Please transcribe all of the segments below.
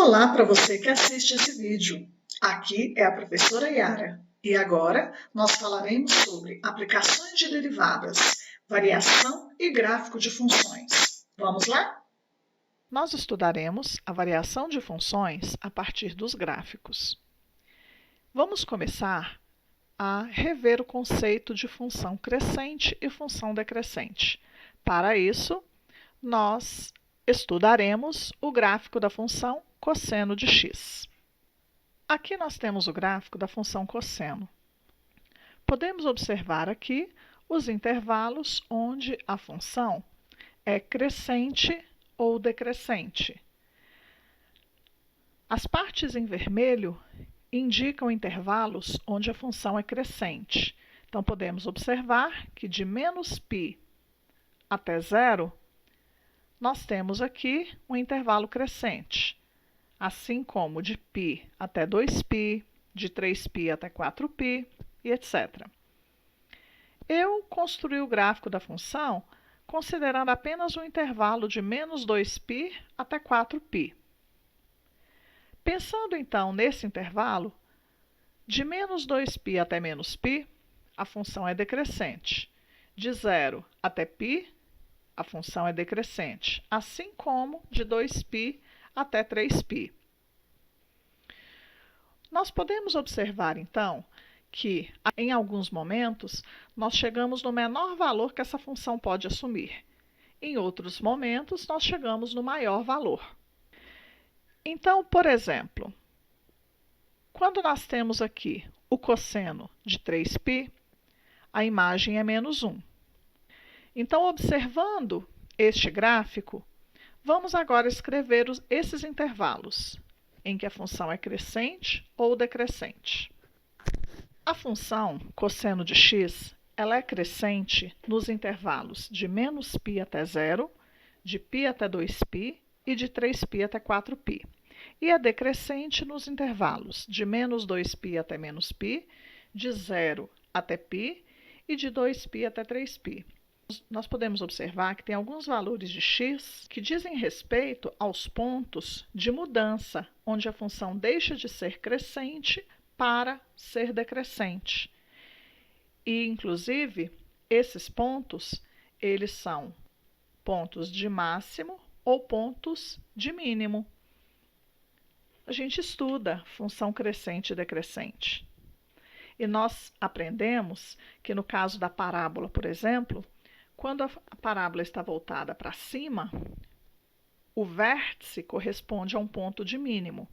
Olá para você que assiste esse vídeo. Aqui é a professora Yara e agora nós falaremos sobre aplicações de derivadas, variação e gráfico de funções. Vamos lá? Nós estudaremos a variação de funções a partir dos gráficos. Vamos começar a rever o conceito de função crescente e função decrescente. Para isso, nós estudaremos o gráfico da função cosseno de x. Aqui nós temos o gráfico da função cosseno. Podemos observar aqui os intervalos onde a função é crescente ou decrescente. As partes em vermelho indicam intervalos onde a função é crescente. Então, podemos observar que de menos π até zero, nós temos aqui um intervalo crescente, assim como de π até 2π, de 3π até 4π e etc. Eu construí o gráfico da função considerando apenas o intervalo de menos 2π até 4π. Pensando então nesse intervalo, de menos 2π até menos π, a função é decrescente. De 0 até π, a função é decrescente, assim como de 2π até 3π. Nós podemos observar então que, em alguns momentos, nós chegamos no menor valor que essa função pode assumir. Em outros momentos, nós chegamos no maior valor. Então, por exemplo, quando nós temos aqui o cosseno de 3π, a imagem é menos 1. Então, observando este gráfico, vamos agora escrever esses intervalos, em que a função é crescente ou decrescente. A função cosseno de x, ela é crescente nos intervalos de menos π até 0, de π até 2π e de 3π até 4π. E é decrescente nos intervalos de menos 2π até menos π, de 0 até π e de 2π até 3π. Nós podemos observar que tem alguns valores de x que dizem respeito aos pontos de mudança, onde a função deixa de ser crescente para ser decrescente. E, inclusive, esses pontos, eles são pontos de máximo ou pontos de mínimo. A gente estuda função crescente e decrescente. E nós aprendemos que no caso da parábola, por exemplo, quando a parábola está voltada para cima, o vértice corresponde a um ponto de mínimo.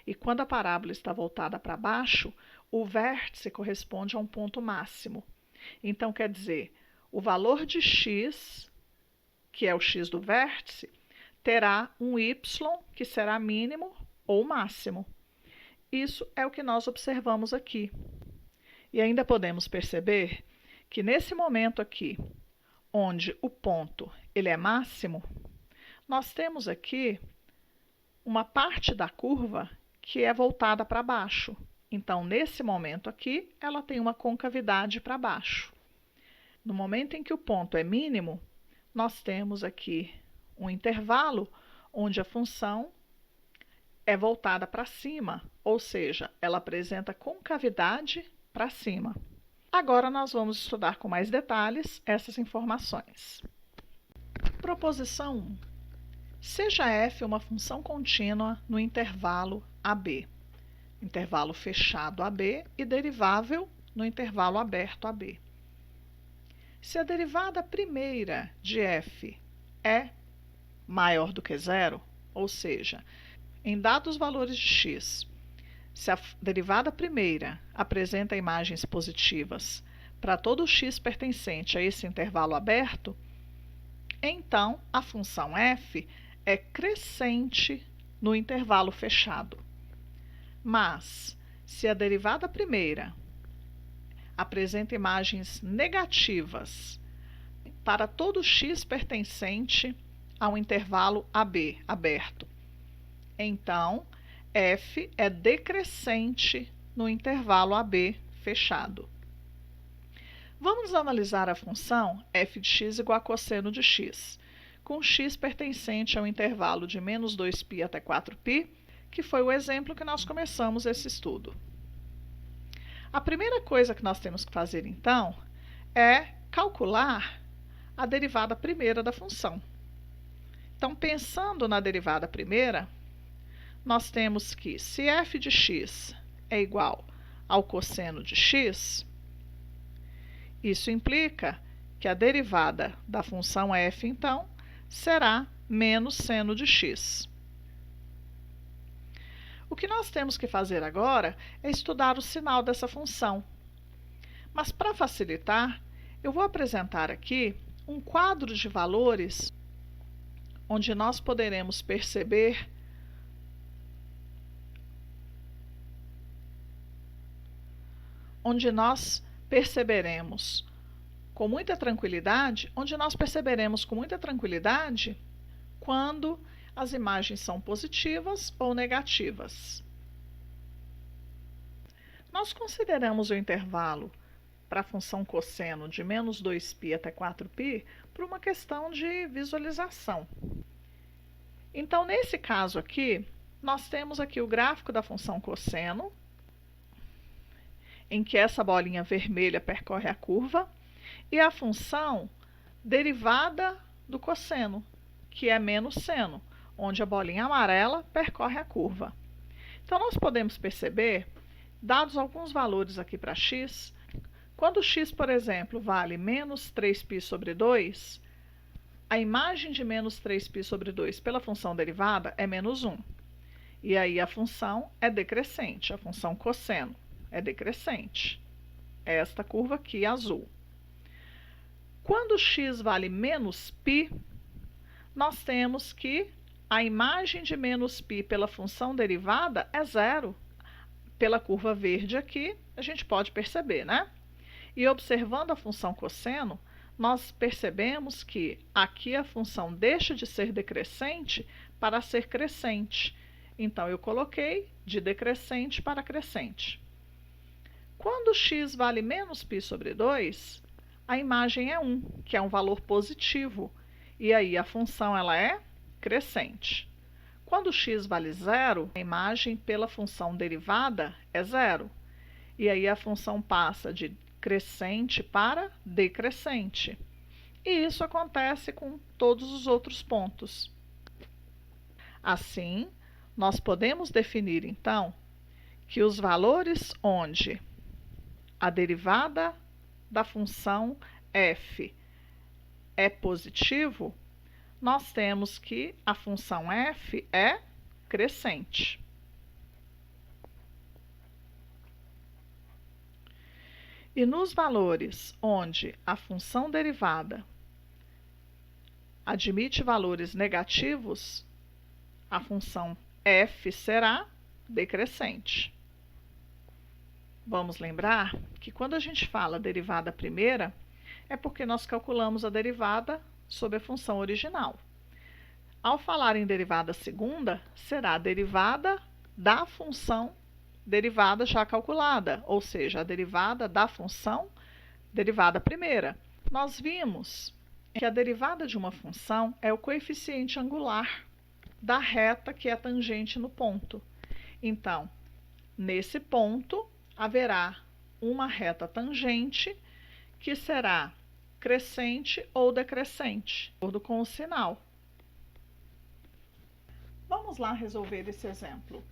E quando a parábola está voltada para baixo, o vértice corresponde a um ponto máximo. Então, quer dizer, o valor de x, que é o x do vértice, terá um y que será mínimo ou máximo. Isso é o que nós observamos aqui. E ainda podemos perceber que nesse momento aqui, onde o ponto ele é máximo, nós temos aqui uma parte da curva que é voltada para baixo. Então, nesse momento aqui, ela tem uma concavidade para baixo. No momento em que o ponto é mínimo, nós temos aqui um intervalo onde a função é voltada para cima, ou seja, ela apresenta concavidade para cima. Agora nós vamos estudar com mais detalhes essas informações. Proposição 1. Seja f uma função contínua no intervalo AB, intervalo fechado AB e derivável no intervalo aberto AB. Se a derivada primeira de f é maior do que zero, ou seja, em dados valores de x, se a derivada primeira apresenta imagens positivas para todo x pertencente a esse intervalo aberto, então a função f é crescente no intervalo fechado. Mas, se a derivada primeira apresenta imagens negativas para todo x pertencente ao intervalo AB aberto, então f é decrescente no intervalo AB fechado. Vamos analisar a função f de x igual a cosseno de x, com x pertencente ao intervalo de menos 2π até 4π, que foi o exemplo que nós começamos esse estudo. A primeira coisa que nós temos que fazer, então, é calcular a derivada primeira da função. Então, pensando na derivada primeira, nós temos que, se f de x é igual ao cosseno de x, isso implica que a derivada da função f, então, será menos seno de x. O que nós temos que fazer agora é estudar o sinal dessa função. Mas, para facilitar, eu vou apresentar aqui um quadro de valores onde nós poderemos perceber com muita tranquilidade quando as imagens são positivas ou negativas. Nós consideramos o intervalo para a função cosseno de menos 2π até 4π por uma questão de visualização. Então, nesse caso aqui, nós temos aqui o gráfico da função cosseno, em que essa bolinha vermelha percorre a curva, e a função derivada do cosseno, que é menos seno, onde a bolinha amarela percorre a curva. Então, nós podemos perceber, dados alguns valores aqui para x, quando x, por exemplo, vale menos 3π sobre 2, a imagem de menos 3π sobre 2 pela função derivada é menos 1. E aí a função é decrescente, a função cosseno é decrescente. É esta curva aqui, azul. Quando x vale menos π, nós temos que a imagem de menos π pela função derivada é zero. Pela curva verde aqui, a gente pode perceber, né? E observando a função cosseno, nós percebemos que aqui a função deixa de ser decrescente para ser crescente. Então, eu coloquei de decrescente para crescente. Quando x vale menos π sobre 2, a imagem é 1, que é um valor positivo. E aí a função ela é crescente. Quando x vale 0, a imagem pela função derivada é 0. E aí a função passa de crescente para decrescente. E isso acontece com todos os outros pontos. Assim, nós podemos definir, então, que os valores onde a derivada da função f é positivo, nós temos que a função f é crescente. E nos valores onde a função derivada admite valores negativos, a função f será decrescente. Vamos lembrar que quando a gente fala derivada primeira, é porque nós calculamos a derivada sobre a função original. Ao falar em derivada segunda, será a derivada da função derivada já calculada, ou seja, a derivada da função derivada primeira. Nós vimos que a derivada de uma função é o coeficiente angular da reta que é tangente no ponto. Então, nesse ponto, haverá uma reta tangente que será crescente ou decrescente, de acordo com o sinal. Vamos lá resolver esse exemplo.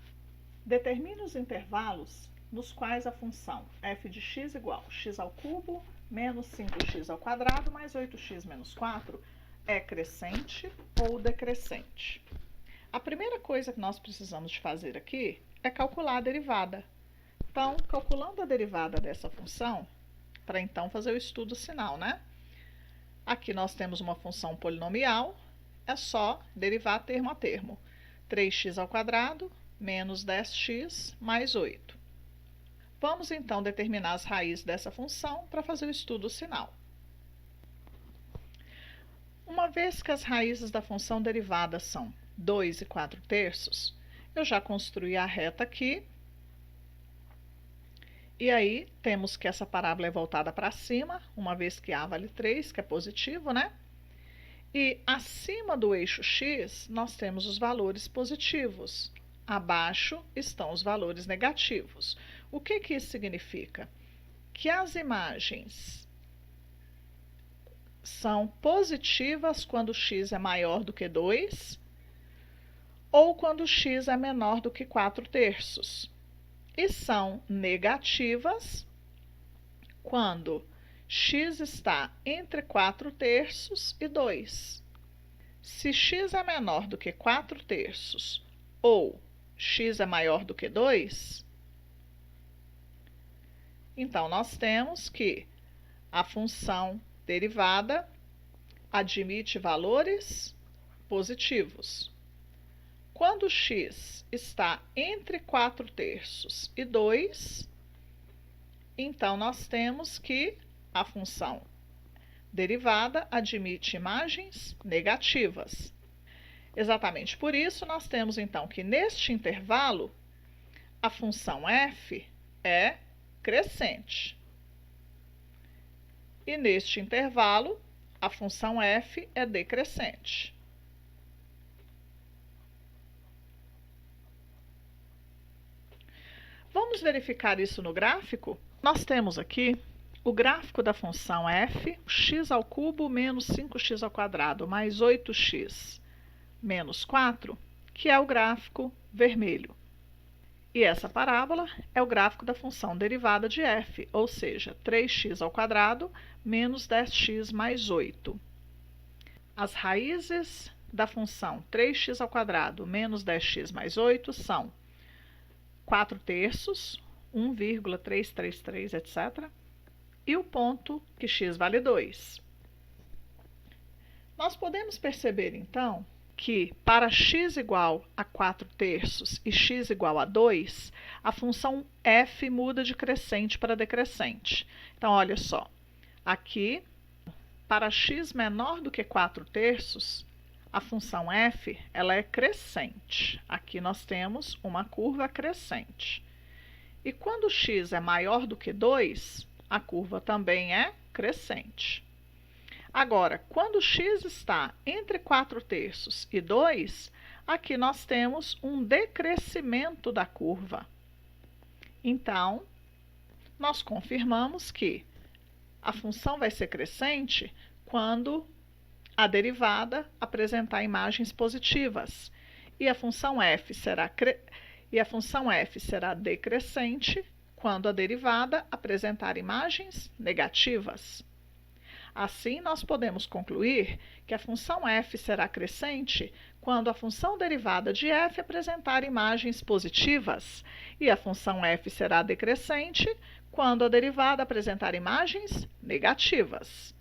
Determine os intervalos nos quais a função f de x igual x ao cubo menos 5x ao quadrado mais 8x menos 4 é crescente ou decrescente. A primeira coisa que nós precisamos de fazer aqui é calcular a derivada. Então, calculando a derivada dessa função, para então fazer o estudo sinal, né? Aqui nós temos uma função polinomial, é só derivar termo a termo. 3x ao quadrado menos 10x mais 8. Vamos então determinar as raízes dessa função para fazer o estudo sinal. Uma vez que as raízes da função derivada são 2 e 4/3, eu já construí a reta aqui. E aí, temos que essa parábola é voltada para cima, uma vez que A vale 3, que é positivo, né? E acima do eixo x, nós temos os valores positivos. abaixo estão os valores negativos. O que isso significa? Que as imagens são positivas quando x é maior do que 2 ou quando x é menor do que 4/3. E são negativas quando x está entre 4/3 e 2. Se x é menor do que 4/3 ou x é maior do que 2, então nós temos que a função derivada admite valores positivos. Quando x está entre 4/3 e 2, então nós temos que a função derivada admite imagens negativas. Exatamente por isso, nós temos então que neste intervalo, a função f é crescente. E neste intervalo, a função f é decrescente. Vamos verificar isso no gráfico? Nós temos aqui o gráfico da função f, x² menos 5x² mais 8x menos 4, que é o gráfico vermelho. E essa parábola é o gráfico da função derivada de f, ou seja, 3x² menos 10x mais 8. As raízes da função 3x² menos 10x mais 8 são 4/3, 1,333, etc. E o ponto que x vale 2. Nós podemos perceber, então, que para x igual a 4/3 e x igual a 2, a função f muda de crescente para decrescente. Então, olha só, aqui, para x menor do que 4/3, a função f ela é crescente. Aqui nós temos uma curva crescente. E quando x é maior do que 2, a curva também é crescente. Agora, quando x está entre 4/3 e 2, aqui nós temos um decrescimento da curva. Então, nós confirmamos que a função vai ser crescente quando a derivada apresentar imagens positivas. E a função f será decrescente quando a derivada apresentar imagens negativas. Assim, nós podemos concluir que a função f será crescente quando a função derivada de f apresentar imagens positivas, e a função f será decrescente quando a derivada apresentar imagens negativas.